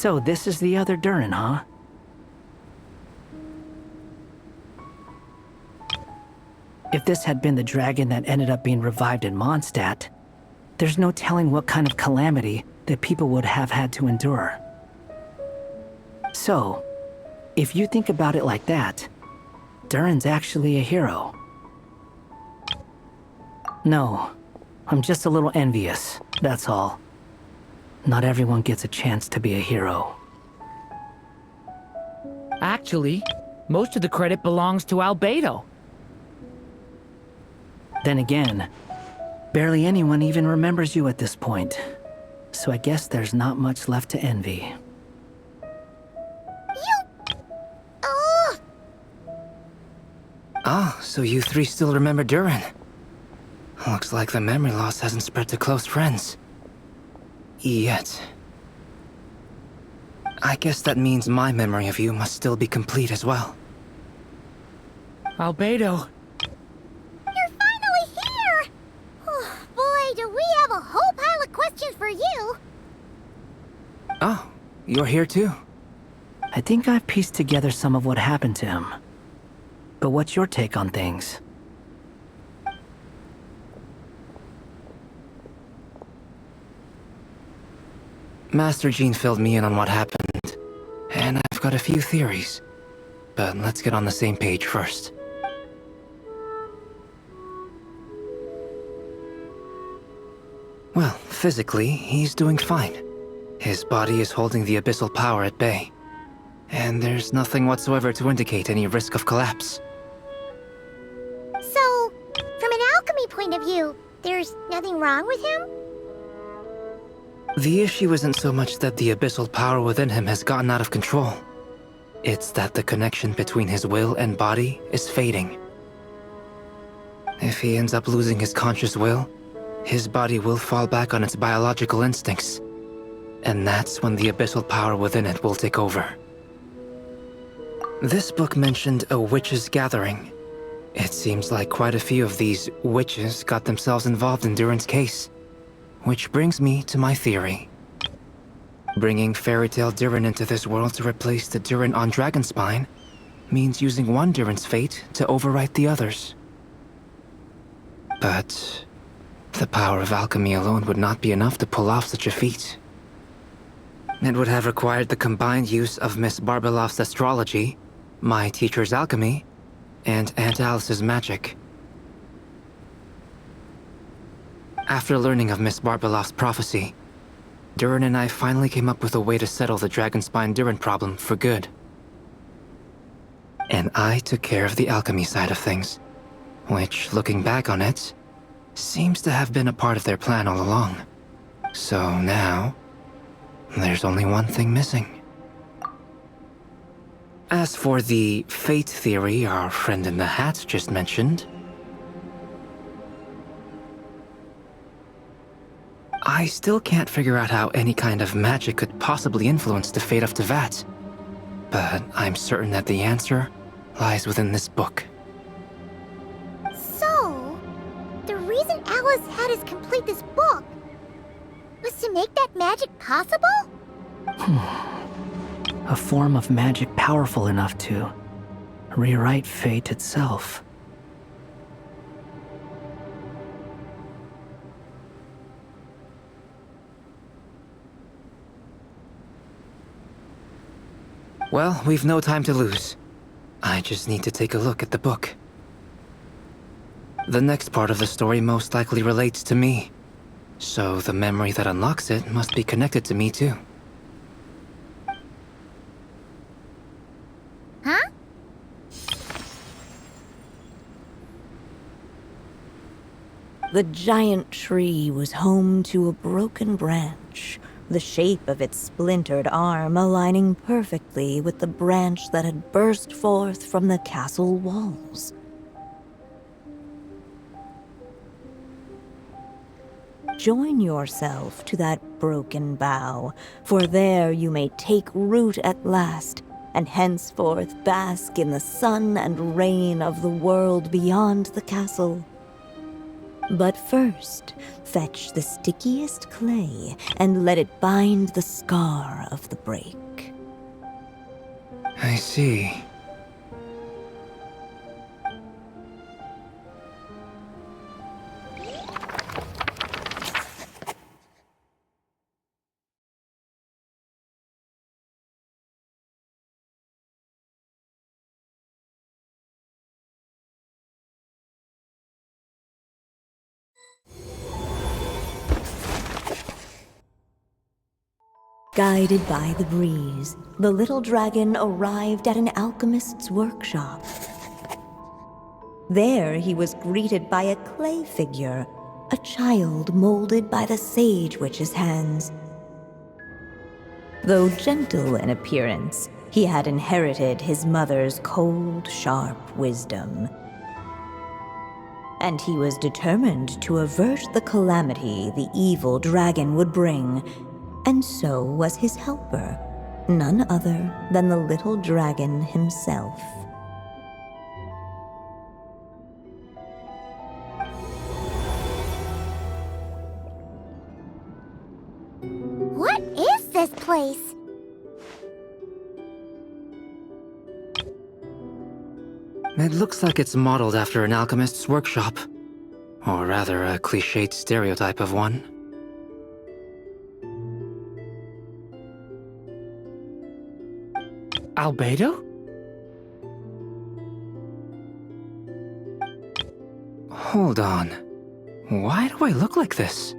So this is the other Durin, huh? If this had been the dragon that ended up being revived in Mondstadt, there's no telling what kind of calamity that people would have had to endure. So, if you think about it like that, Durin's actually a hero. No, I'm just a little envious, that's all. Not everyone gets a chance to be a hero. Actually, most of the credit belongs to Albedo. Then again, barely anyone even remembers you at this point. So I guess there's not much left to envy. Ah, so you three still remember Durin. Looks like the memory loss hasn't spread to close friends. Yet. I guess that means my memory of you must still be complete as well. Albedo. You're finally here! Oh, boy, do we have a whole pile of questions for you! Oh, you're here too? I think I've pieced together some of what happened to him. But what's your take on things? Master Jean filled me in on what happened, and I've got a few theories. But let's get on the same page first. Well, physically, he's doing fine. His body is holding the abyssal power at bay. And there's nothing whatsoever to indicate any risk of collapse. So, from an alchemy point of view, there's nothing wrong with him? The issue isn't so much that the abyssal power within him has gotten out of control. It's that the connection between his will and body is fading. If he ends up losing his conscious will, his body will fall back on its biological instincts. And that's when the abyssal power within it will take over. This book mentioned a witches' gathering. It seems like quite a few of these witches got themselves involved in Durin's case. Which brings me to my theory. Bringing Fairy Tale Durin into this world to replace the Durin on Dragonspine means using one Durin's fate to overwrite the others. But the power of alchemy alone would not be enough to pull off such a feat. It would have required the combined use of Miss Barbeloff's astrology, my teacher's alchemy, and Aunt Alice's magic. After learning of Miss Barbeloff's prophecy, Durin and I finally came up with a way to settle the Dragonspine Durin problem for good. And I took care of the alchemy side of things, which, looking back on it, seems to have been a part of their plan all along. So now, there's only one thing missing. As for the fate theory our friend in the hat just mentioned, I still can't figure out how any kind of magic could possibly influence the fate of Tevat. But I'm certain that the answer lies within this book. So, the reason Alice had us complete this book was to make that magic possible? A form of magic powerful enough to rewrite fate itself. Well, we've no time to lose. I just need to take a look at the book. The next part of the story most likely relates to me, so the memory that unlocks it must be connected to me too. Huh? The giant tree was home to a broken branch, the shape of its splintered arm aligning perfectly with the branch that had burst forth from the castle walls. Join yourself to that broken bough, for there you may take root at last, and henceforth bask in the sun and rain of the world beyond the castle. But first, fetch the stickiest clay and let it bind the scar of the break. I see. Guided by the breeze, the little dragon arrived at an alchemist's workshop. There he was greeted by a clay figure, a child molded by the sage witch's hands. Though gentle in appearance, he had inherited his mother's cold, sharp wisdom. And he was determined to avert the calamity the evil dragon would bring. And so was his helper, none other than the little dragon himself. What is this place? It looks like it's modeled after an alchemist's workshop. Or rather, a cliched stereotype of one. Albedo? Hold on. Why do I look like this?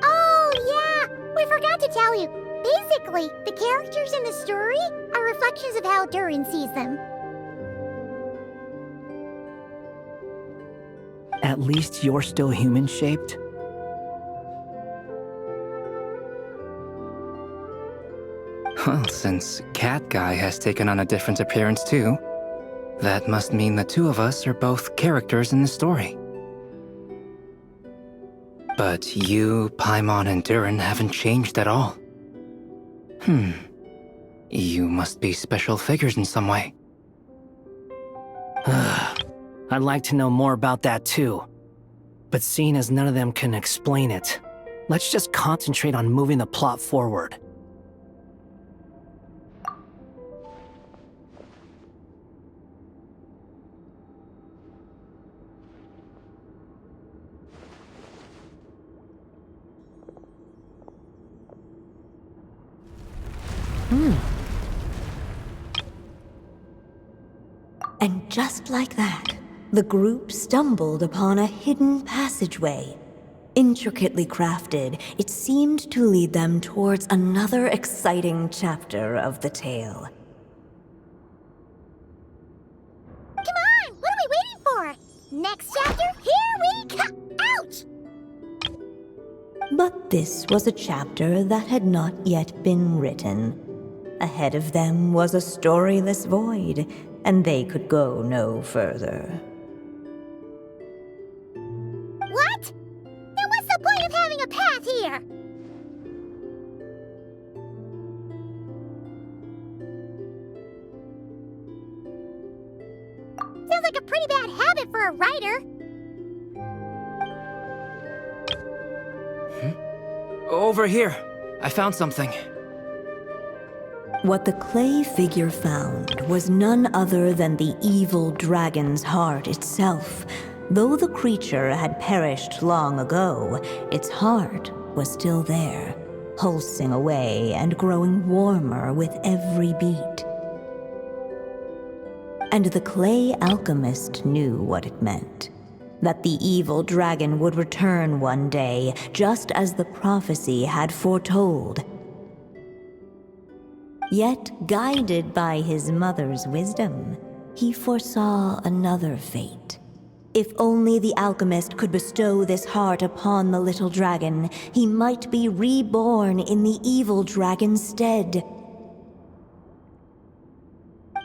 Oh, yeah! We forgot to tell you. Basically, the characters in the story are reflections of how Durin sees them. At least you're still human-shaped? Well, since Cat Guy has taken on a different appearance too, that must mean the two of us are both characters in the story. But you, Paimon, and Durin haven't changed at all. You must be special figures in some way. I'd like to know more about that too. But seeing as none of them can explain it, let's just concentrate on moving the plot forward. And just like that, the group stumbled upon a hidden passageway. Intricately crafted, it seemed to lead them towards another exciting chapter of the tale. Come on! What are we waiting for? Next chapter, here we come! Ouch! But this was a chapter that had not yet been written. Ahead of them was a storyless void, and they could go no further. What? Then what's the point of having a path here? Sounds like a pretty bad habit for a writer. Over here! I found something. What the clay figure found was none other than the evil dragon's heart itself. Though the creature had perished long ago, its heart was still there, pulsing away and growing warmer with every beat. And the clay alchemist knew what it meant. That the evil dragon would return one day, just as the prophecy had foretold. Yet, guided by his mother's wisdom, he foresaw another fate. If only the alchemist could bestow this heart upon the little dragon, he might be reborn in the evil dragon's stead.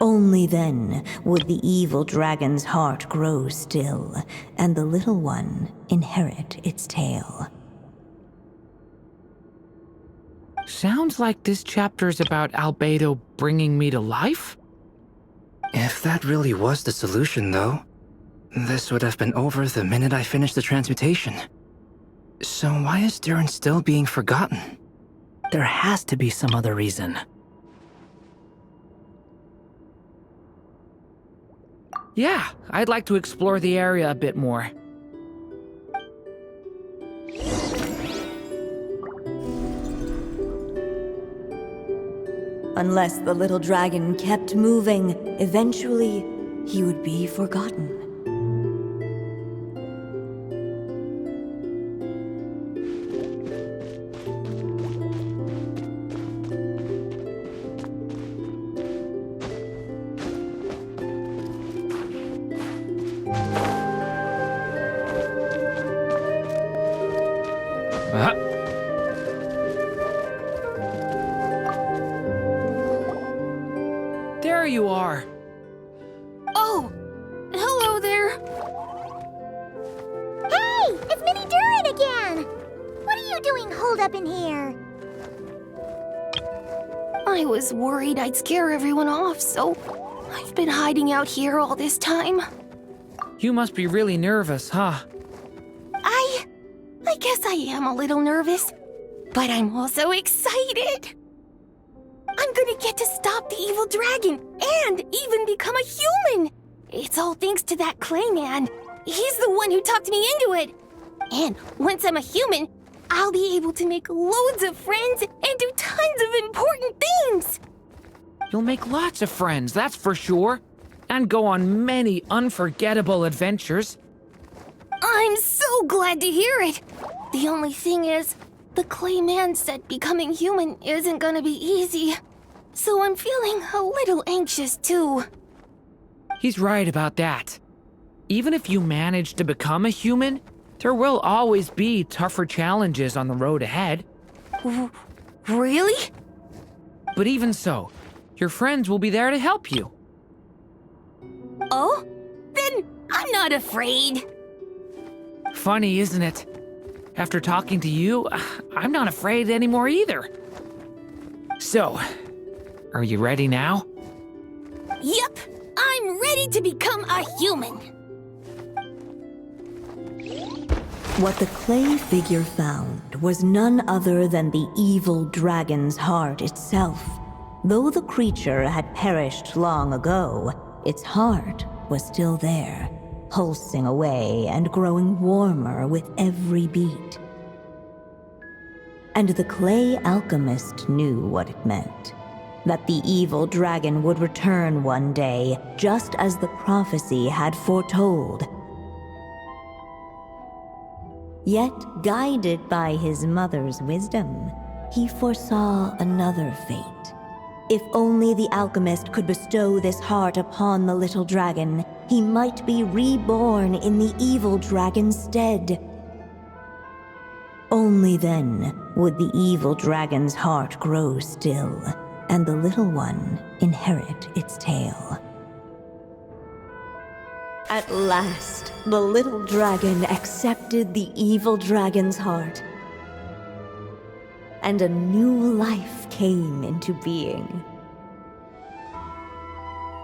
Only then would the evil dragon's heart grow still, and the little one inherit its tale. Sounds like this chapter's about Albedo bringing me to life? If that really was the solution, though, this would have been over the minute I finished the transmutation. So why is Durin still being forgotten? There has to be some other reason. Yeah, I'd like to explore the area a bit more. Unless the little dragon kept moving, eventually he would be forgotten. There you are. Oh, hello there. Hey, it's Mini Durin again! What are you doing holed up in here? I was worried I'd scare everyone off, so I've been hiding out here all this time. You must be really nervous, huh? I guess I am a little nervous, but I'm also excited. I'm gonna get to stop the evil dragon and even become a human. It's all thanks to that clay man. He's the one who talked me into it. And once I'm a human, I'll be able to make loads of friends and do tons of important things. You'll make lots of friends, that's for sure. And go on many unforgettable adventures. I'm so glad to hear it. The only thing is, the clay man said becoming human isn't gonna be easy. So I'm feeling a little anxious too. He's right about that. Even if you manage to become a human, there will always be tougher challenges on the road ahead. Really? But even so, your friends will be there to help you. Oh? Then I'm not afraid. Funny, isn't it? After talking to you, I'm not afraid anymore either. So, are you ready now? Yep, I'm ready to become a human. What the clay figure found was none other than the evil dragon's heart itself. Though the creature had perished long ago, its heart was still there, pulsing away and growing warmer with every beat. And the clay alchemist knew what it meant. That the evil dragon would return one day, just as the prophecy had foretold. Yet, guided by his mother's wisdom, he foresaw another fate. If only the alchemist could bestow this heart upon the little dragon, he might be reborn in the evil dragon's stead. Only then would the evil dragon's heart grow still, and the little one inherit its tale. At last, the little dragon accepted the evil dragon's heart, and a new life came into being.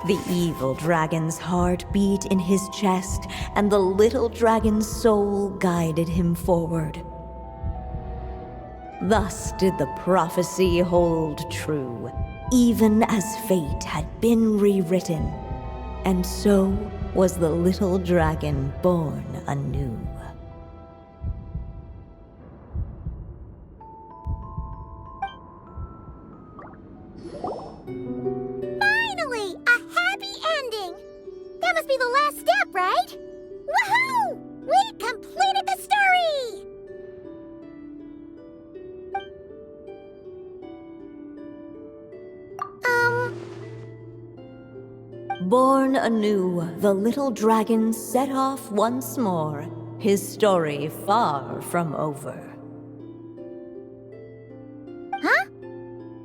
The evil dragon's heart beat in his chest, and the little dragon's soul guided him forward. Thus did the prophecy hold true, even as fate had been rewritten, and so was the little dragon born anew. Finally! A happy ending! That must be the last step, right? Woohoo! We completed the story! Born anew, the little dragon set off once more, his story far from over. Huh?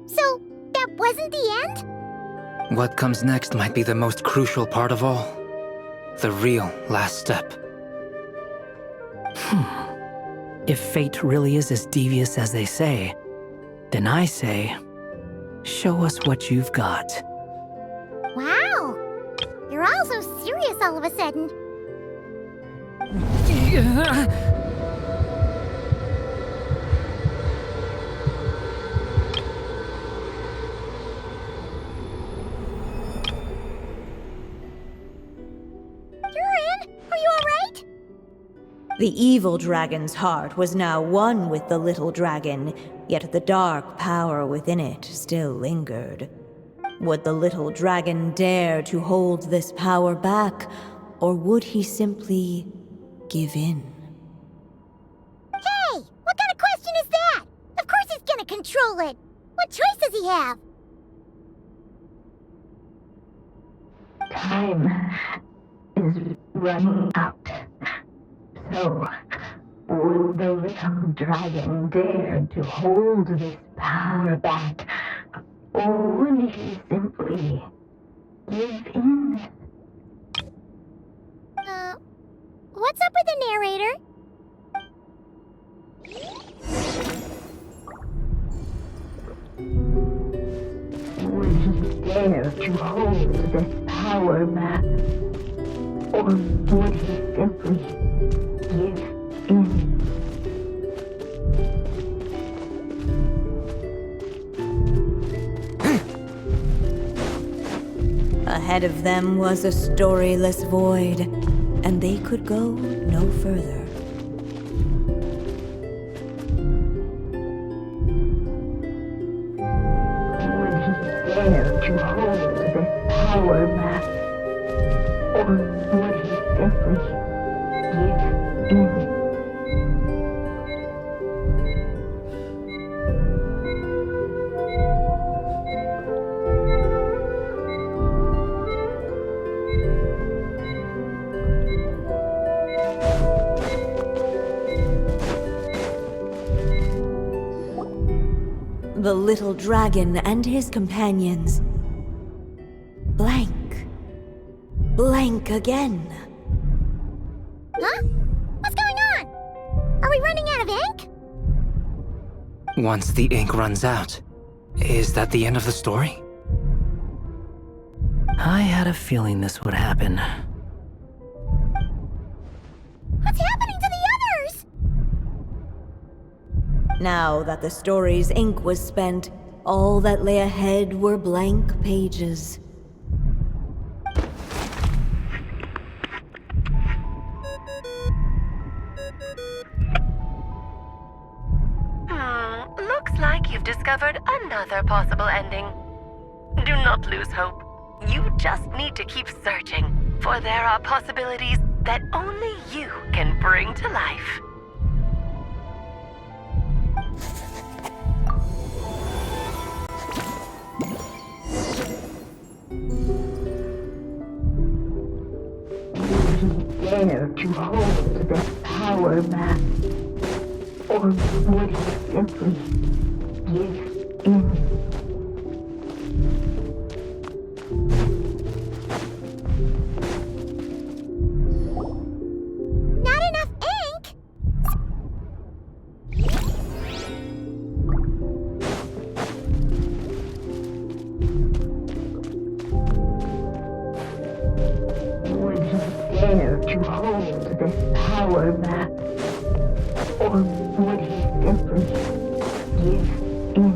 So, that wasn't the end? What comes next might be the most crucial part of all. The real last step. If fate really is as devious as they say, then I say, show us what you've got. Wow! You're all so serious all of a sudden. Durin, are you alright? The evil dragon's heart was now one with the little dragon, yet the dark power within it still lingered. Would the little dragon dare to hold this power back, or would he simply give in? Hey! What kind of question is that? Of course he's gonna control it! What choice does he have? Time is running out. So, would the little dragon dare to hold this power back? Or would he simply give in? What's up with the narrator? Would he dare to hold this power back? Or would he simply give in? Ahead of them was a storyless void, and they could go no further. Would he dare to hold this power back? Or would he simply give in? The little dragon and his companions. Blank. Blank again. Huh? What's going on? Are we running out of ink? Once the ink runs out, is that the end of the story? I had a feeling this would happen. What's happening to the others? Now that the story's ink was spent, all that lay ahead were blank pages. Looks like you've discovered another possible ending. Do not lose hope. You just need to keep searching, for there are possibilities that only you can bring to life. Would he dare to hold this power back? Or would he simply give in? Not enough ink? Would he dare to hold this power back? Or would he simply give in?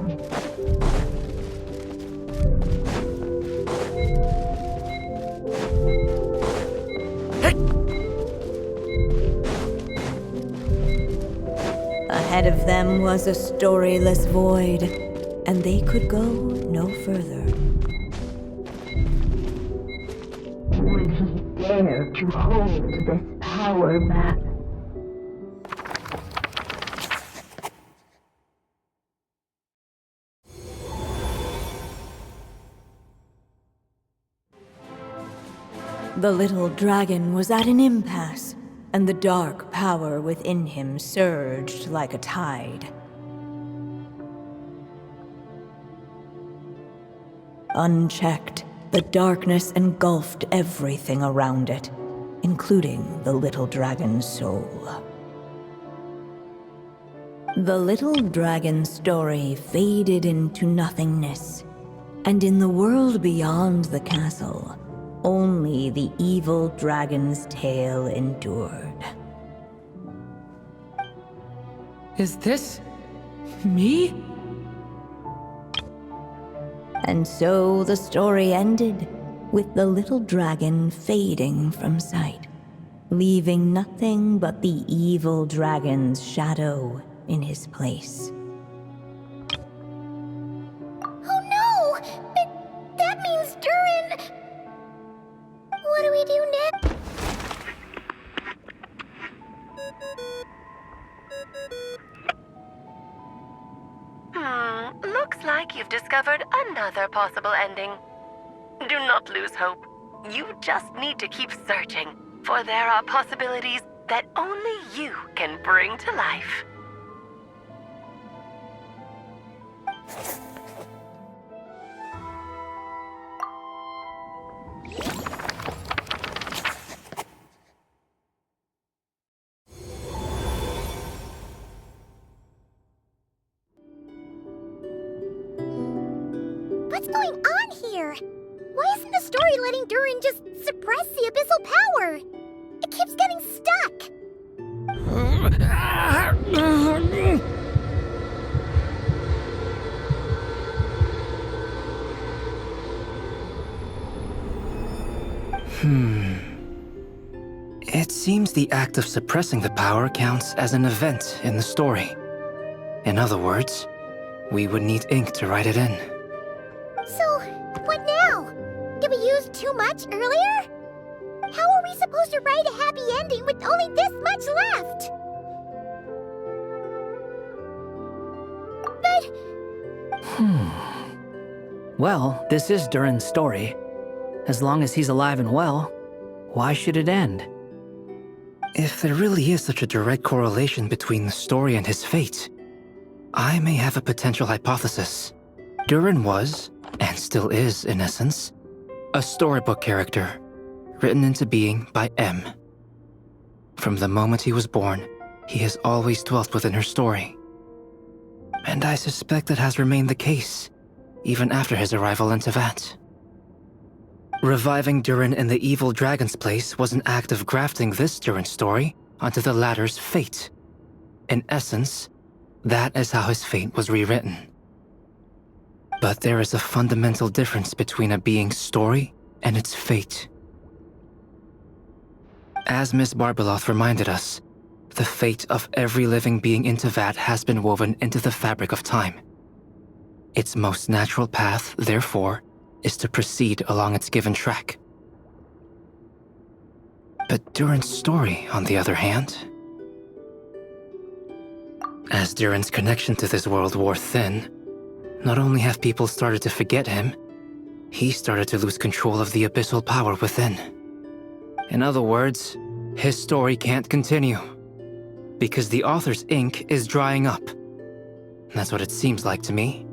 Ahead of them was a storyless void, and they could go no further. Would he dare to hold this power back? The little dragon was at an impasse, and the dark power within him surged like a tide. Unchecked, the darkness engulfed everything around it, including the little dragon's soul. The little dragon's story faded into nothingness, and in the world beyond the castle, only the evil dragon's tale endured. Is this me? And so the story ended, with the little dragon fading from sight, leaving nothing but the evil dragon's shadow in his place. Oh no! That means Durin... What do we do next? Looks like you've discovered another possible ending. Do not lose hope. You just need to keep searching, for there are possibilities that only you can bring to life. What's going on here? Why isn't the story letting Durin just suppress the abyssal power? It keeps getting stuck. It seems the act of suppressing the power counts as an event in the story. In other words, we would need ink to write it in. So, what now? Did we use too much earlier? How are we supposed to write a happy ending with only this much left? But... Well, this is Durin's story. As long as he's alive and well, why should it end? If there really is such a direct correlation between the story and his fate, I may have a potential hypothesis. Durin was, and still is in essence, a storybook character, written into being by M. From the moment he was born, he has always dwelt within her story. And I suspect that has remained the case, even after his arrival in Tevat. Reviving Durin in the evil dragon's place was an act of grafting this Durin story onto the latter's fate. In essence, that is how his fate was rewritten. But there is a fundamental difference between a being's story and its fate. As Miss Barbeloth reminded us, the fate of every living being in Tevat has been woven into the fabric of time. Its most natural path, therefore, is to proceed along its given track. But Durin's story, on the other hand, as Durin's connection to this world wore thin, not only have people started to forget him, he started to lose control of the abyssal power within. In other words, his story can't continue, because the author's ink is drying up. That's what it seems like to me.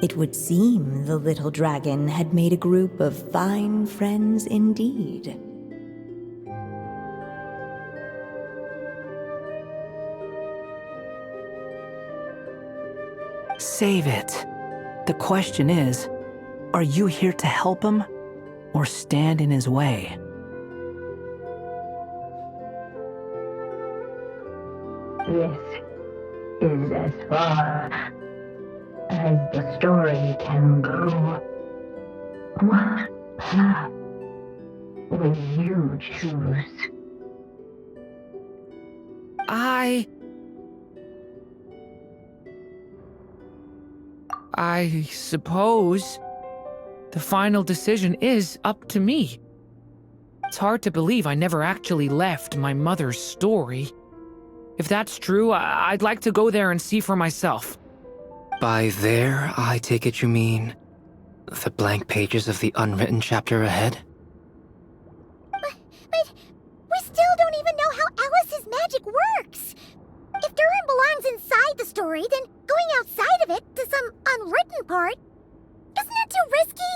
It would seem the little dragon had made a group of fine friends indeed. Save it. The question is, are you here to help him or stand in his way? This is as far as the story can go. What path will you choose? I suppose the final decision is up to me. It's hard to believe I never actually left my mother's story. If that's true, I'd like to go there and see for myself. By there, I take it you mean the blank pages of the unwritten chapter ahead? story than going outside of it to some unwritten part. Isn't it too risky?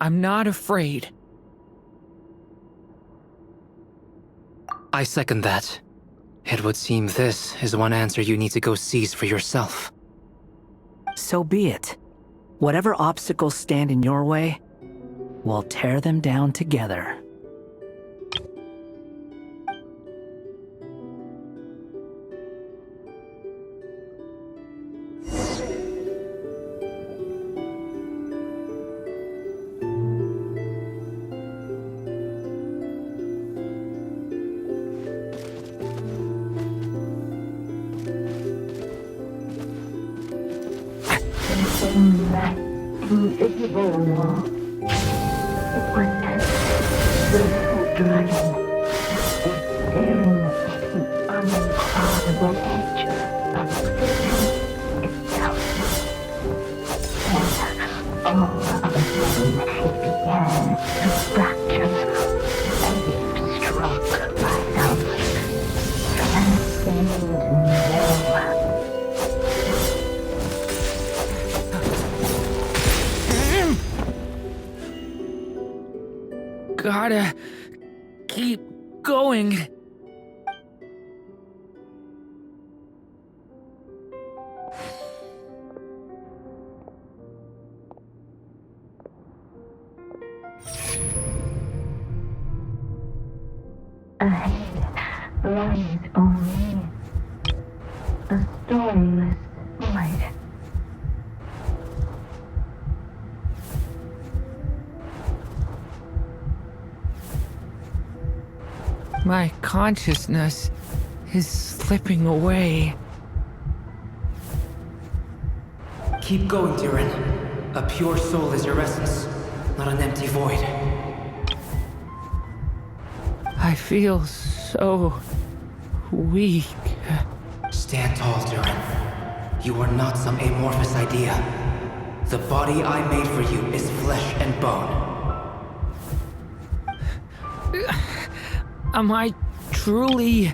I'm not afraid. I second that. It would seem this is one answer you need to go seize for yourself. So be it. Whatever obstacles stand in your way, we'll tear them down together. In that invisible wall, it was as the dragon was staring at the uncrossable edge of Satan itself. And all of a sudden it began to fracture as if struck by some transcendent nerve. Gotta keep going. Ahead lies only a storyless void. My consciousness is slipping away. Keep going, Durin. A pure soul is your essence, not an empty void. I feel so weak. Stand tall, Durin. You are not some amorphous idea. The body I made for you is flesh and bone. Am I truly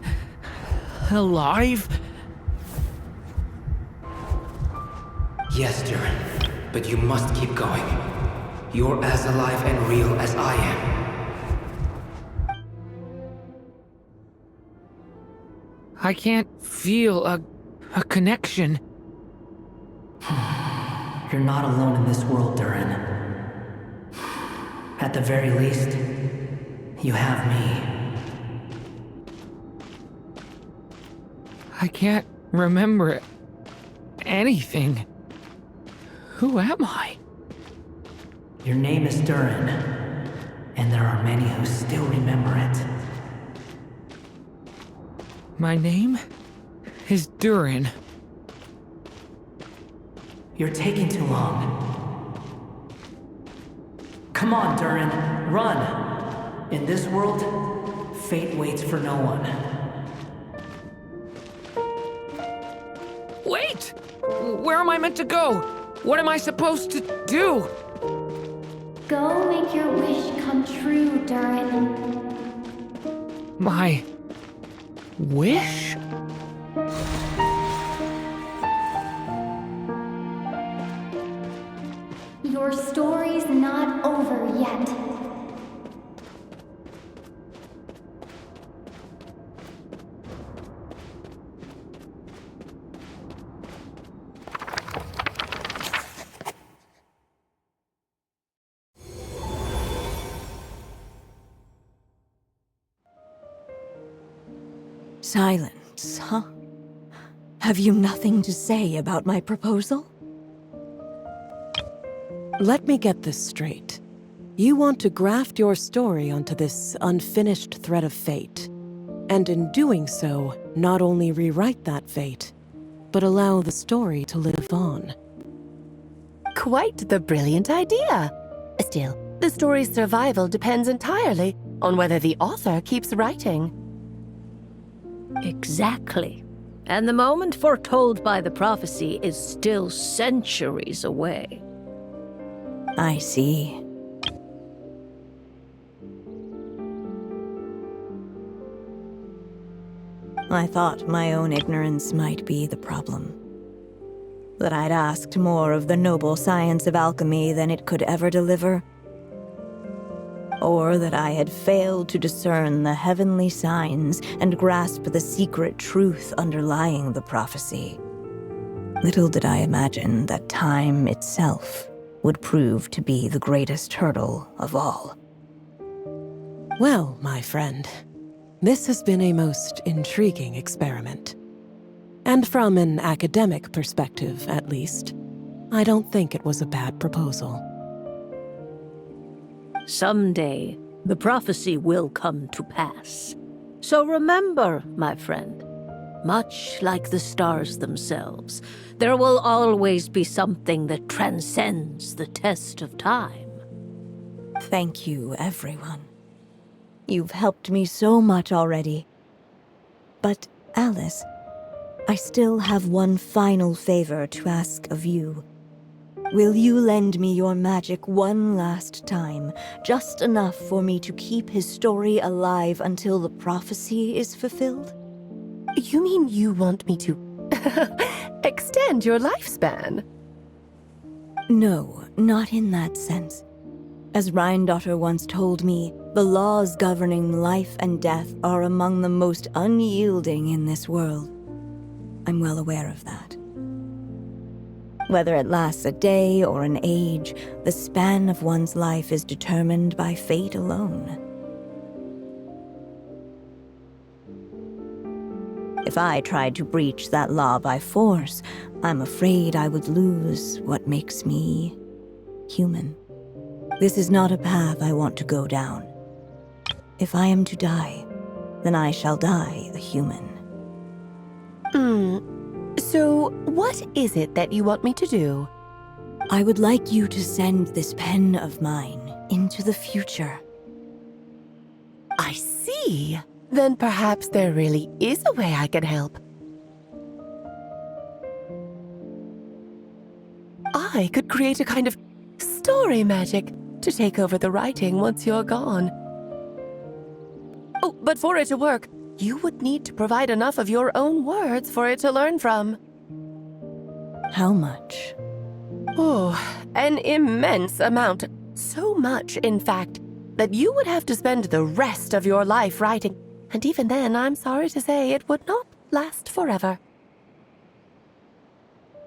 alive? Yes, Durin, but you must keep going. You're as alive and real as I am. I can't feel a connection. You're not alone in this world, Durin. At the very least, you have me. I can't remember anything. Who am I? Your name is Durin, and there are many who still remember it. My name is Durin. You're taking too long. Come on, Durin, run! In this world, fate waits for no one. Wait! Where am I meant to go? What am I supposed to do? Go make your wish come true, Durin. My wish? Your story's not over yet. Silence, huh? Have you nothing to say about my proposal? Let me get this straight. You want to graft your story onto this unfinished thread of fate, and in doing so, not only rewrite that fate, but allow the story to live on. Quite the brilliant idea. Still, the story's survival depends entirely on whether the author keeps writing. Exactly. And the moment foretold by the prophecy is still centuries away. I see. I thought my own ignorance might be the problem. That I'd asked more of the noble science of alchemy than it could ever deliver. Or that I had failed to discern the heavenly signs and grasp the secret truth underlying the prophecy. Little did I imagine that time itself would prove to be the greatest hurdle of all. Well, my friend, this has been a most intriguing experiment. And from an academic perspective, at least, I don't think it was a bad proposal. Someday, the prophecy will come to pass. So remember, my friend, much like the stars themselves, there will always be something that transcends the test of time. Thank you, everyone. You've helped me so much already. But, Alice, I still have one final favor to ask of you. Will you lend me your magic one last time, just enough for me to keep his story alive until the prophecy is fulfilled? You mean you want me to extend your lifespan? No, not in that sense. As Rheindotter once told me, the laws governing life and death are among the most unyielding in this world. I'm well aware of that. Whether it lasts a day or an age, the span of one's life is determined by fate alone. If I tried to breach that law by force, I'm afraid I would lose what makes me human. This is not a path I want to go down. If I am to die, then I shall die a human. So, what is it that you want me to do? I would like you to send this pen of mine into the future. I see. Then perhaps there really is a way I can help. I could create a kind of story magic to take over the writing once you're gone. Oh, but for it to work, you would need to provide enough of your own words for it to learn from. How much? Oh, an immense amount. So much, in fact, that you would have to spend the rest of your life writing. And even then, I'm sorry to say, it would not last forever.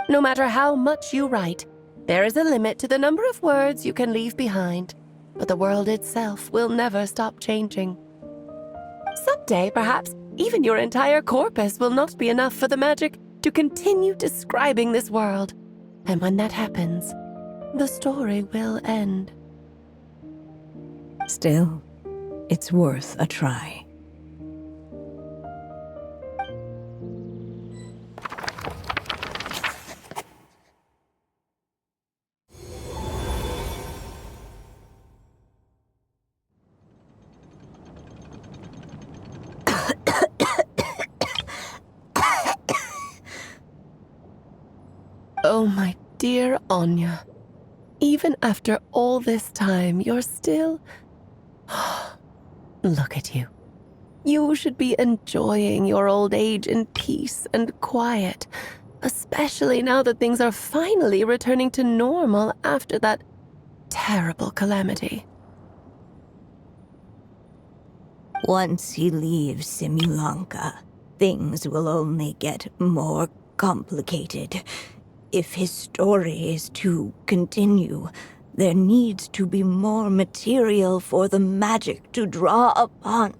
No matter how much you write, there is a limit to the number of words you can leave behind. But the world itself will never stop changing. Someday, perhaps, even your entire corpus will not be enough for the magic to continue describing this world. And when that happens, the story will end. Still, it's worth a try. Oh, my dear Anya. Even after all this time, you're still... Look at you. You should be enjoying your old age in peace and quiet, especially now that things are finally returning to normal after that terrible calamity. Once he leaves Simulanka, things will only get more complicated. If his story is to continue, there needs to be more material for the magic to draw upon.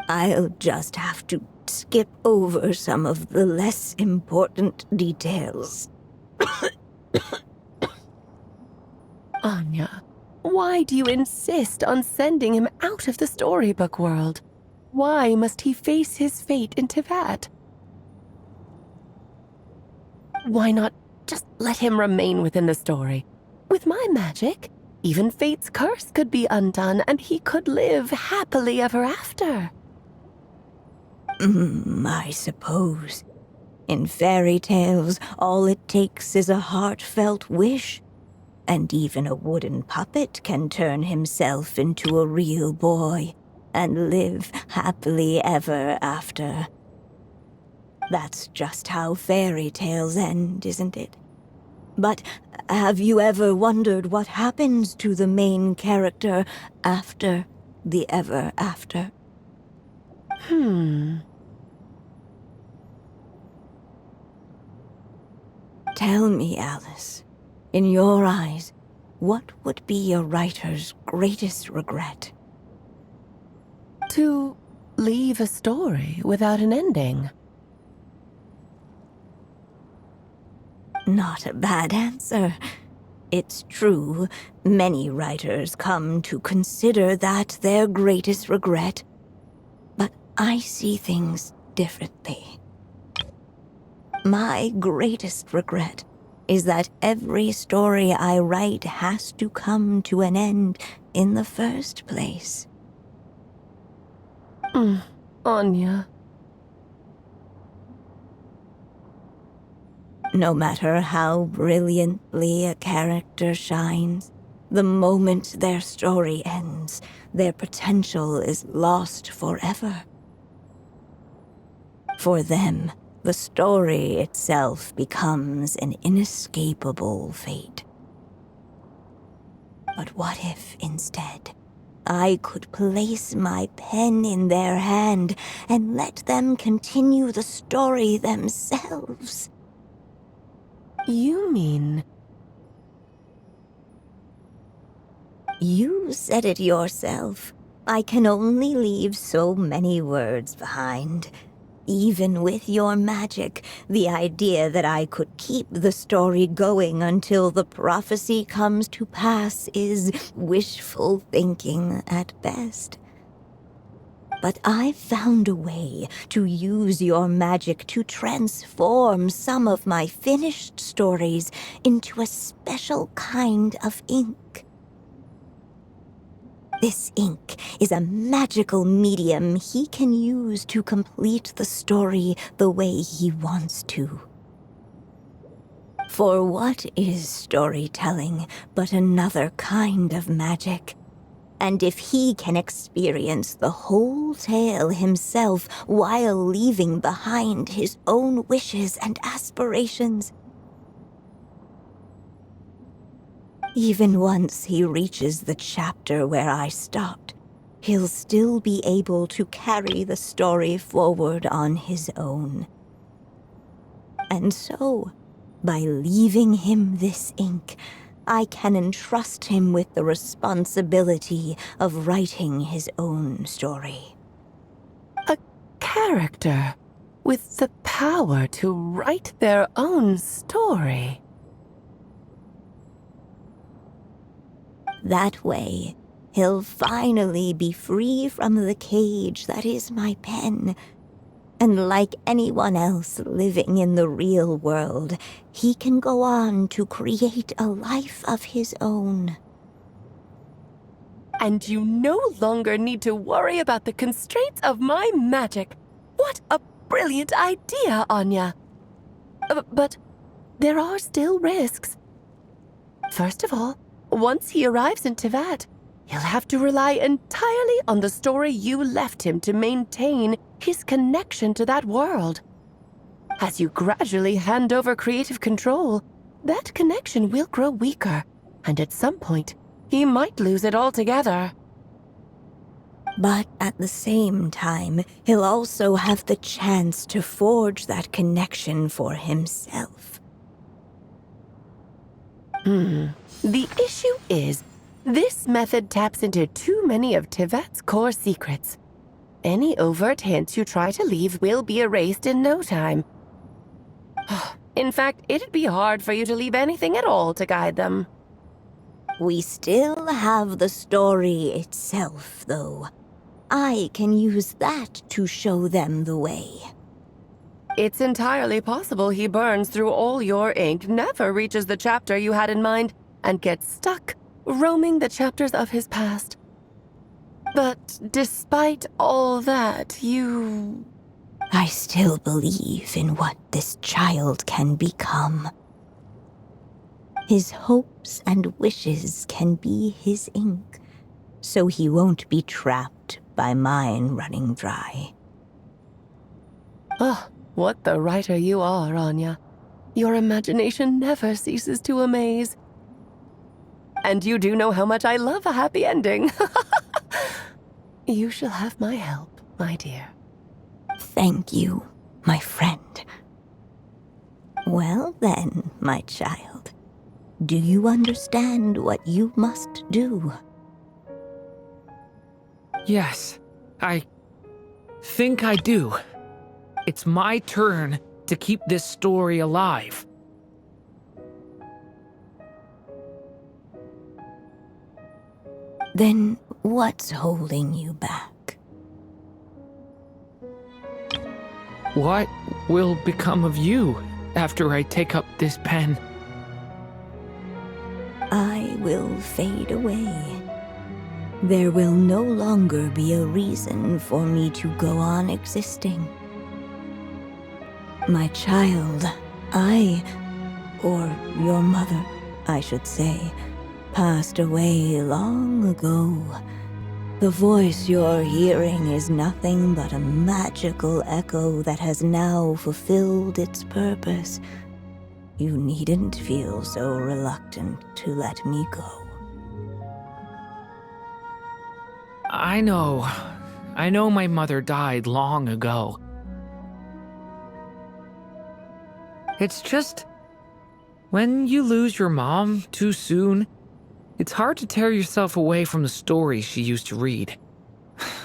I'll just have to skip over some of the less important details. Anya, why do you insist on sending him out of the storybook world? Why must he face his fate into that? Why not just let him remain within the story? With my magic, even fate's curse could be undone and he could live happily ever after. I suppose. In fairy tales, all it takes is a heartfelt wish. And even a wooden puppet can turn himself into a real boy. and live happily ever after. That's just how fairy tales end, isn't it? But have you ever wondered what happens to the main character after the ever after? Tell me, Alice, in your eyes, what would be a writer's greatest regret? To leave a story without an ending. Not a bad answer. It's true, many writers come to consider that their greatest regret. But I see things differently. My greatest regret is that every story I write has to come to an end in the first place. Anya. No matter how brilliantly a character shines, the moment their story ends, their potential is lost forever. For them, the story itself becomes an inescapable fate. But what if, instead, I could place my pen in their hand and let them continue the story themselves? You mean... You said it yourself. I can only leave so many words behind. Even with your magic, the idea that I could keep the story going until the prophecy comes to pass is wishful thinking at best. But I've found a way to use your magic to transform some of my finished stories into a special kind of ink. This ink is a magical medium he can use to complete the story the way he wants to. For what is storytelling but another kind of magic? And if he can experience the whole tale himself while leaving behind his own wishes and aspirations, even once he reaches the chapter where I stopped, he'll still be able to carry the story forward on his own. And so, by leaving him this ink, I can entrust him with the responsibility of writing his own story. A character with the power to write their own story. That way, he'll finally be free from the cage that is my pen. And like anyone else living in the real world, he can go on to create a life of his own. And you no longer need to worry about the constraints of my magic. What a brilliant idea, Anya! But there are still risks. First of all, once he arrives in Teyvat, he'll have to rely entirely on the story you left him to maintain his connection to that world. As you gradually hand over creative control, that connection will grow weaker, and at some point, he might lose it altogether. But at the same time, he'll also have the chance to forge that connection for himself. The issue is, this method taps into too many of Teyvat's core secrets. Any overt hints you try to leave will be erased in no time. In fact, it'd be hard for you to leave anything at all to guide them. We still have the story itself, though. I can use that to show them the way. It's entirely possible he burns through all your ink, never reaches the chapter you had in mind, and gets stuck, roaming the chapters of his past. But despite all that, I still believe in what this child can become. His hopes and wishes can be his ink, so he won't be trapped out by mine running dry. Ah, what the writer you are, Anya. Your imagination never ceases to amaze. And you do know how much I love a happy ending. You shall have my help, my dear. Thank you, my friend. Well then, my child, do you understand what you must do? Yes, I think I do. It's my turn to keep this story alive. Then what's holding you back? What will become of you after I take up this pen? I will fade away. There will no longer be a reason for me to go on existing. My child, or your mother, I should say, passed away long ago. The voice you're hearing is nothing but a magical echo that has now fulfilled its purpose. You needn't feel so reluctant to let me go. I know my mother died long ago. It's just, when you lose your mom too soon, it's hard to tear yourself away from the stories she used to read.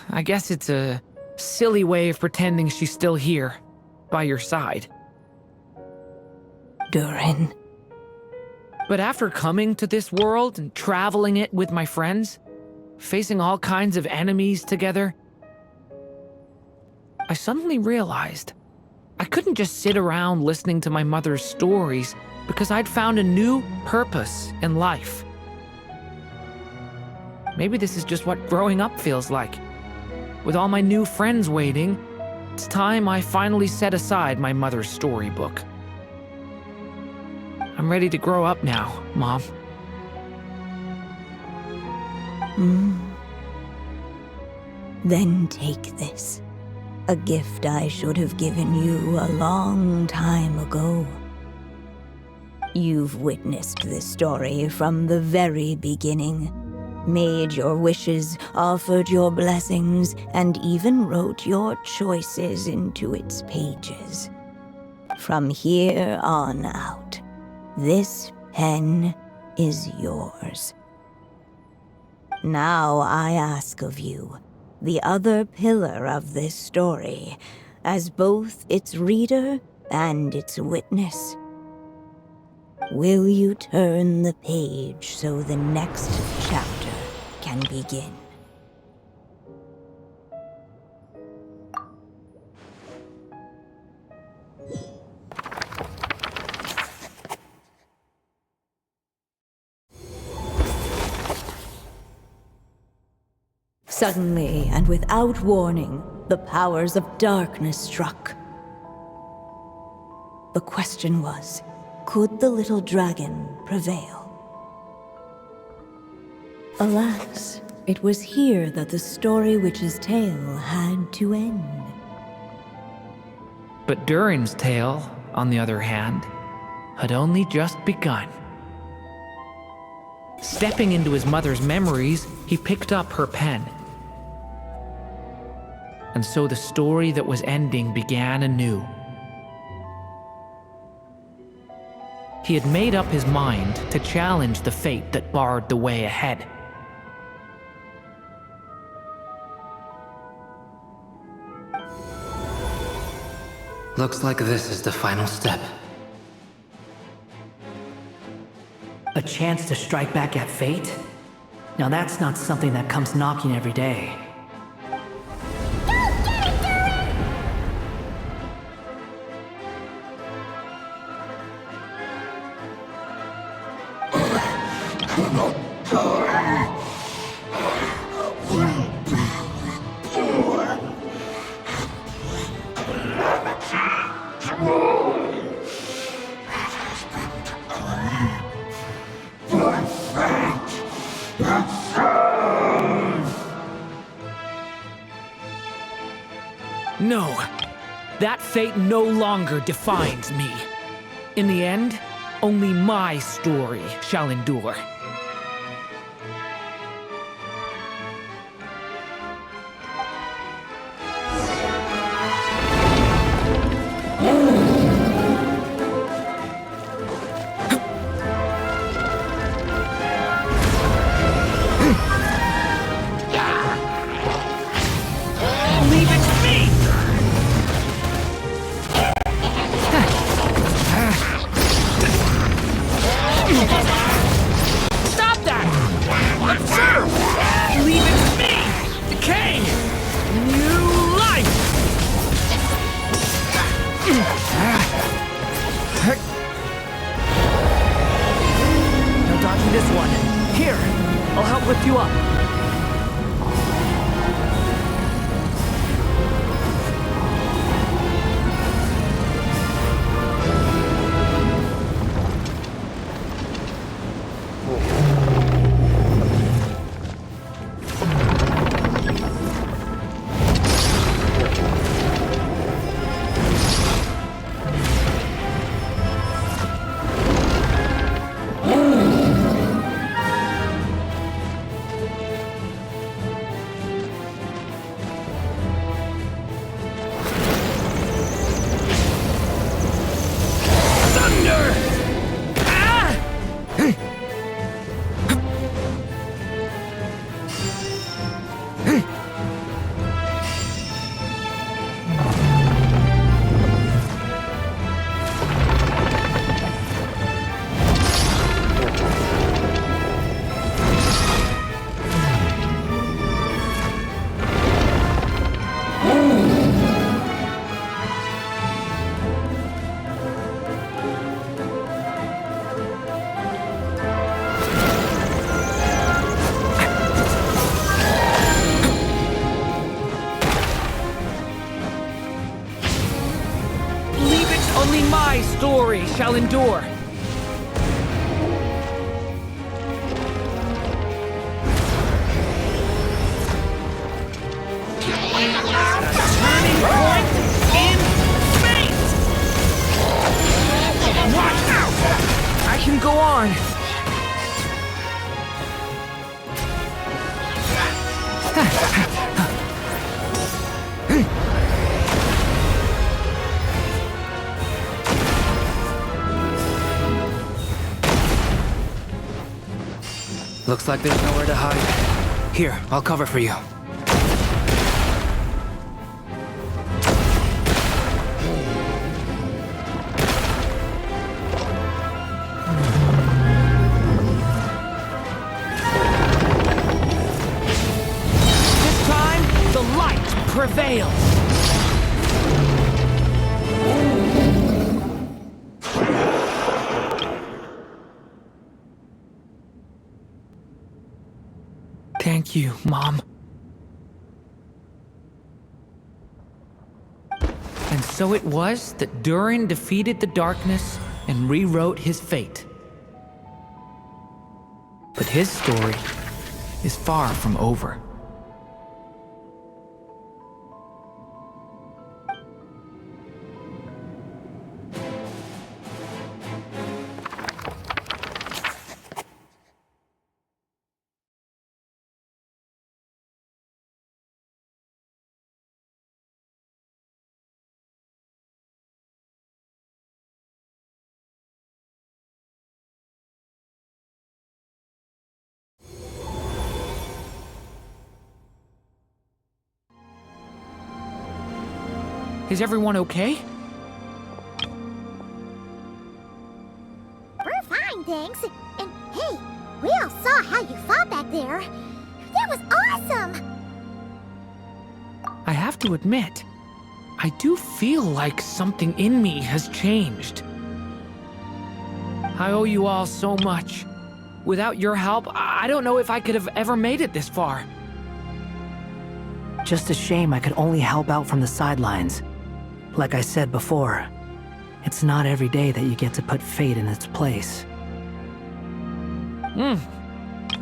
I guess it's a silly way of pretending she's still here, by your side. Durin. But after coming to this world and traveling it with my friends, facing all kinds of enemies together, I suddenly realized I couldn't just sit around listening to my mother's stories because I'd found a new purpose in life. Maybe this is just what growing up feels like. With all my new friends waiting, it's time I finally set aside my mother's storybook. I'm ready to grow up now, Mom. Then take this. A gift I should have given you a long time ago. You've witnessed this story from the very beginning, made your wishes, offered your blessings, and even wrote your choices into its pages. From here on out, this pen is yours. Now I ask of you, the other pillar of this story, as both its reader and its witness. Will you turn the page so the next chapter can begin? Suddenly, and without warning, the powers of darkness struck. The question was, could the little dragon prevail? Alas, it was here that the story witch's tale had to end. But Durin's tale, on the other hand, had only just begun. Stepping into his mother's memories, he picked up her pen. And so the story that was ending began anew. He had made up his mind to challenge the fate that barred the way ahead. Looks like this is the final step. A chance to strike back at fate? Now that's not something that comes knocking every day. that fate no longer defines me. In the end, only my story shall endure. Leave it to me! Stop that! Observe! Leave it to me! Decay! New life! No dodging this one. Here, I'll help lift you up. Only my story shall endure. Turning point in fate! Watch out! I can go on. Looks like there's nowhere to hide. Here, I'll cover for you. This time, the light prevails. Thank you, Mom. And so it was that Durin defeated the darkness and rewrote his fate. But his story is far from over. Is everyone okay? We're fine, thanks. And hey, we all saw how you fought back there. That was awesome! I have to admit, I do feel like something in me has changed. I owe you all so much. Without your help, I don't know if I could have ever made it this far. Just a shame I could only help out from the sidelines. Like I said before, it's not every day that you get to put fate in its place.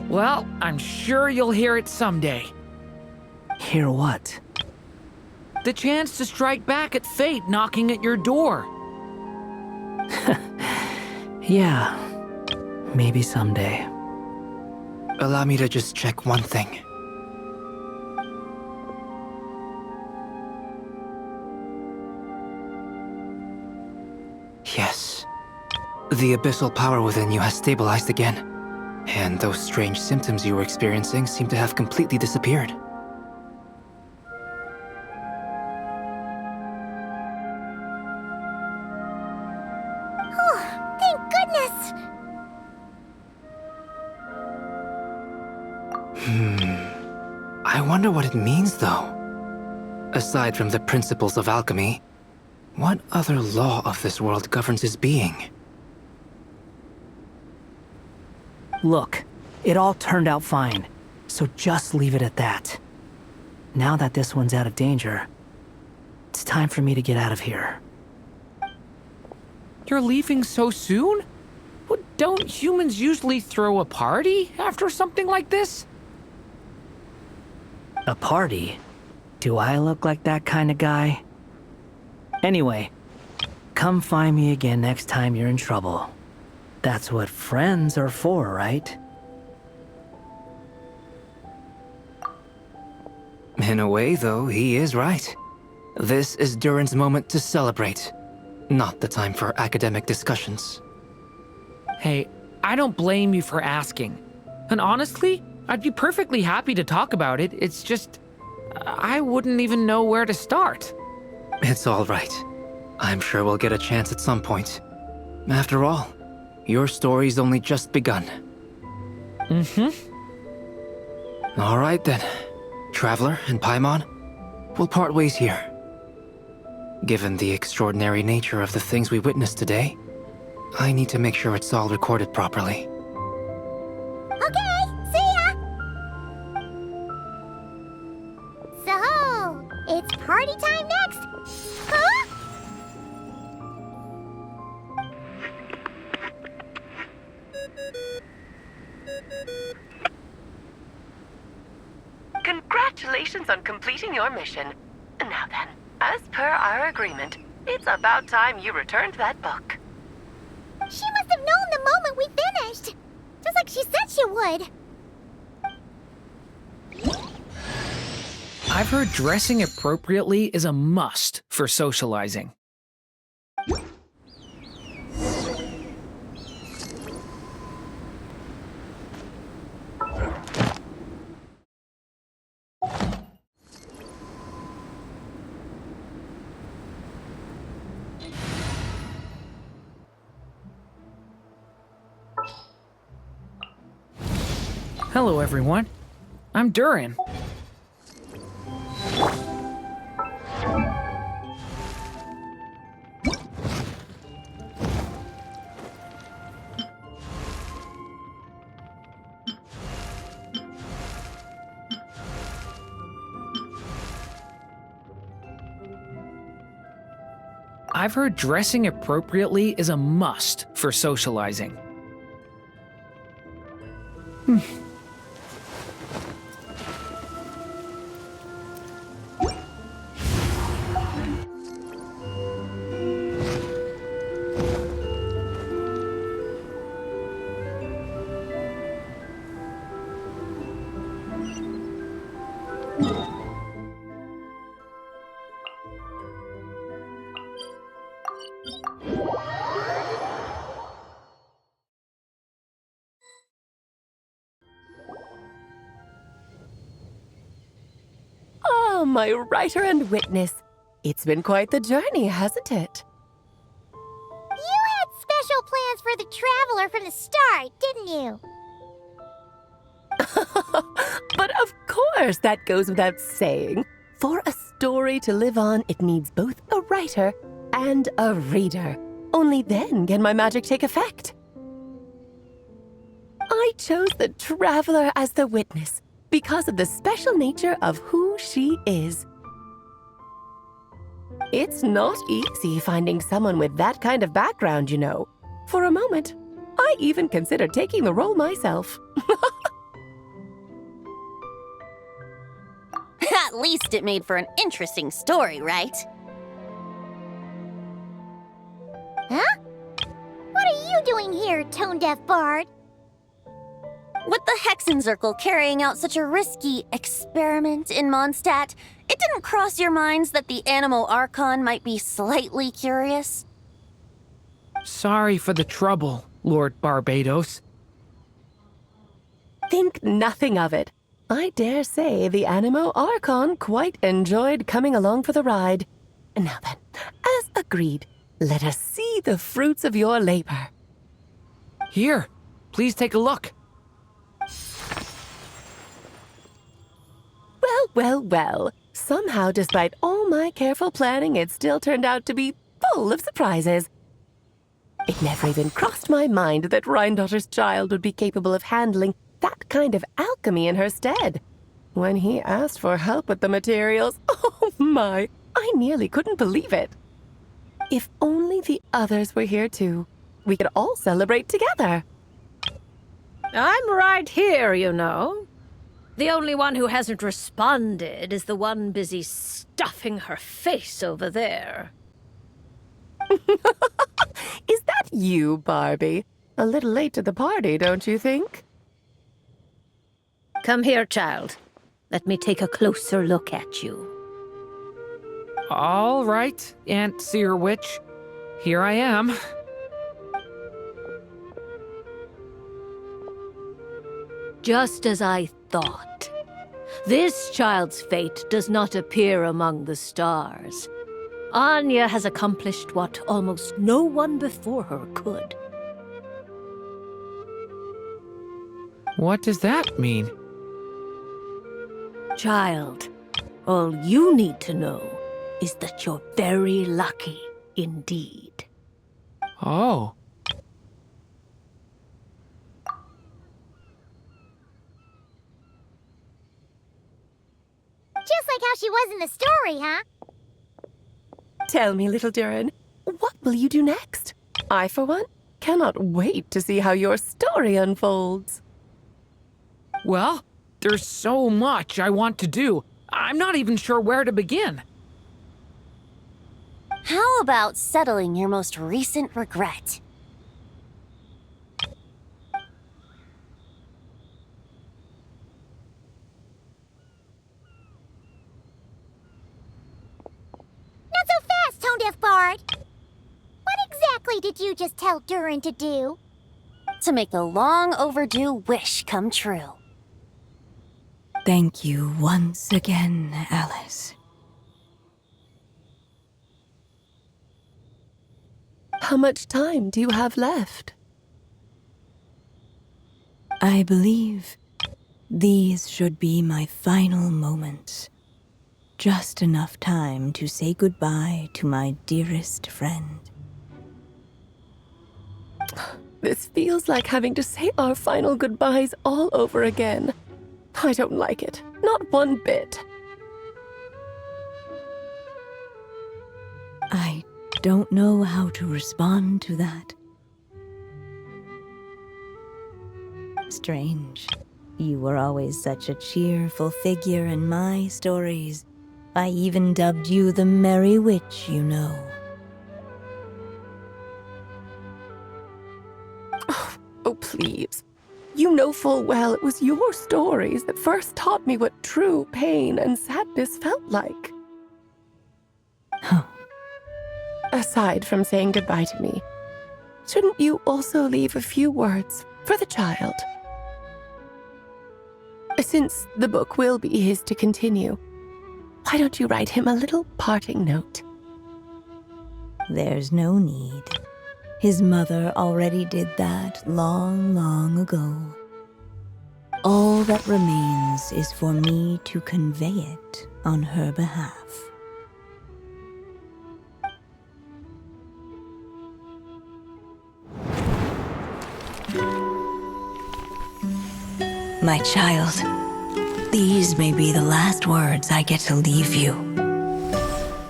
Well, I'm sure you'll hear it someday. Hear what? The chance to strike back at fate knocking at your door. Yeah, maybe someday. Allow me to just check one thing. Yes. The abyssal power within you has stabilized again. And those strange symptoms you were experiencing seem to have completely disappeared. Oh, thank goodness! I wonder what it means, though. Aside from the principles of alchemy, what other law of this world governs his being? Look, it all turned out fine, so just leave it at that. Now that this one's out of danger, it's time for me to get out of here. You're leaving so soon? Well, don't humans usually throw a party after something like this? A party? Do I look like that kind of guy? Anyway, come find me again next time you're in trouble. That's what friends are for, right? In a way, though, he is right. This is Durin's moment to celebrate, not the time for academic discussions. Hey, I don't blame you for asking. And honestly, I'd be perfectly happy to talk about it. It's just, I wouldn't even know where to start. It's all right. I'm sure we'll get a chance at some point. After all, your story's only just begun. All right then. Traveler and Paimon, we'll part ways here. Given the extraordinary nature of the things we witnessed today, I need to make sure it's all recorded properly. Okay, see ya! So, it's party time next! Huh? Congratulations on completing your mission. Now then, as per our agreement, it's about time you returned that book. She must have known the moment we finished! Just like she said she would. I've heard dressing appropriately is a must for socializing. Hello, everyone. I'm Durin. I've heard dressing appropriately is a must for socializing. Oh, my writer and witness. It's been quite the journey, hasn't it? You had special plans for the Traveler from the start, didn't you? But of course, that goes without saying. For a story to live on, it needs both a writer and a reader. Only then can my magic take effect. I chose the Traveler as the witness because of the special nature of who she is. It's not easy finding someone with that kind of background, you know. For a moment, I even considered taking the role myself. At least it made for an interesting story, right? Huh? What are you doing here, tone-deaf bard? With the Hexenzirkel carrying out such a risky experiment in Mondstadt, it didn't cross your minds that the Animo Archon might be slightly curious? Sorry for the trouble, Lord Barbados. Think nothing of it. I dare say the Animo Archon quite enjoyed coming along for the ride. Now then, as agreed, let us see the fruits of your labor. Here, please take a look. Well. Somehow, despite all my careful planning, it still turned out to be full of surprises. It never even crossed my mind that Rhindotter's child would be capable of handling that kind of alchemy in her stead. When he asked for help with the materials, oh my, I nearly couldn't believe it. If only the others were here too, we could all celebrate together. I'm right here, you know. The only one who hasn't responded is the one busy stuffing her face over there. Is that you, Barbie? A little late to the party, don't you think? Come here, child. Let me take a closer look at you. All right, Aunt Seer Witch. Here I am. Just as I thought. This child's fate does not appear among the stars. Anya has accomplished what almost no one before her could. What does that mean? Child, all you need to know is that you're very lucky indeed. Oh. Just like how she was in the story, huh? Tell me, little Durin, what will you do next? I, for one, cannot wait to see how your story unfolds. Well, there's so much I want to do. I'm not even sure where to begin. How about settling your most recent regret? Not so fast, tone-deaf bard! What exactly did you just tell Durin to do? To make the long overdue wish come true. Thank you once again, Alice. How much time do you have left? I believe these should be my final moments. Just enough time to say goodbye to my dearest friend. This feels like having to say our final goodbyes all over again. I don't like it. Not one bit. I don't know how to respond to that. Strange. You were always such a cheerful figure in my stories. I even dubbed you the Merry Witch, you know. Oh, please. You know full well it was your stories that first taught me what true pain and sadness felt like. Huh. Aside from saying goodbye to me, shouldn't you also leave a few words for the child? Since the book will be his to continue, why don't you write him a little parting note? There's no need. His mother already did that long, long ago. All that remains is for me to convey it on her behalf. My child, these may be the last words I get to leave you.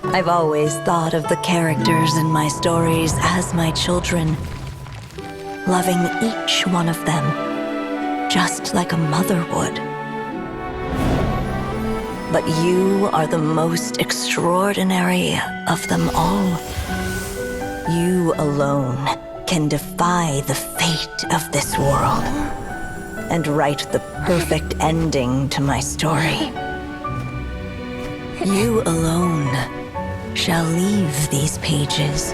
I've always thought of the characters in my stories as my children, loving each one of them, just like a mother would. But you are the most extraordinary of them all. You alone can defy the fate of this world and write the perfect ending to my story. You alone shall leave these pages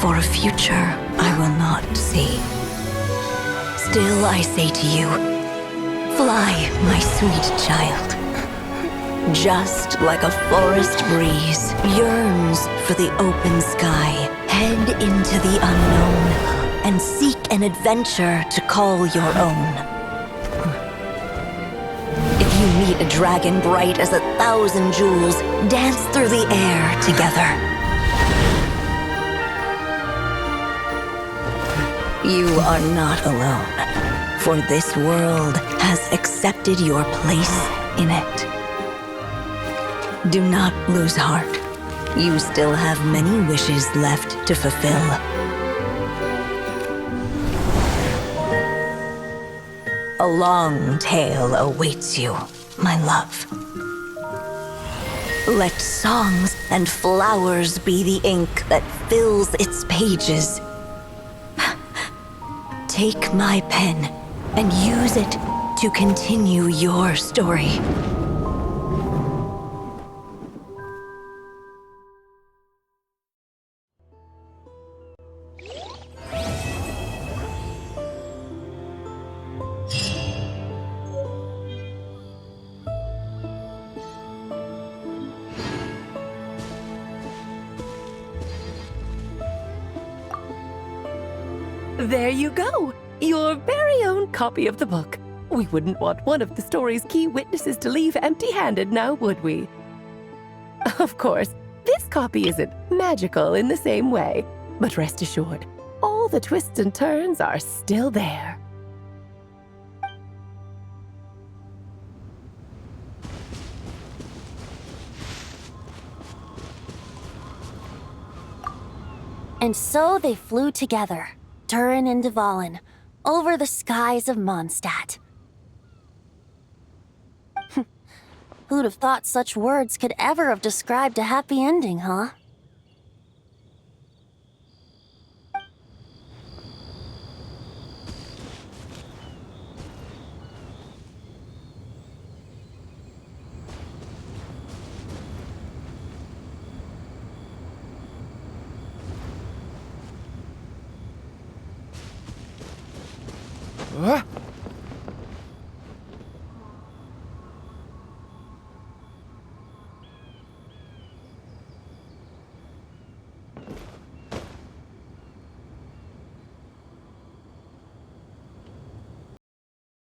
for a future I will not see. Still I say to you, fly, my sweet child. Just like a forest breeze yearns for the open sky, head into the unknown and seek an adventure to call your own. If you meet a dragon bright as 1,000 jewels, dance through the air together. You are not alone, for this world has accepted your place in it. Do not lose heart. You still have many wishes left to fulfill. A long tale awaits you, my love. Let songs and flowers be the ink that fills its pages. Take my pen and use it to continue your story. There you go! Your very own copy of the book. We wouldn't want one of the story's key witnesses to leave empty-handed now, would we? Of course, this copy isn't magical in the same way, but rest assured, all the twists and turns are still there. And so they flew together, Durin and Dvalin, over the skies of Mondstadt. Who'd have thought such words could ever have described a happy ending, huh?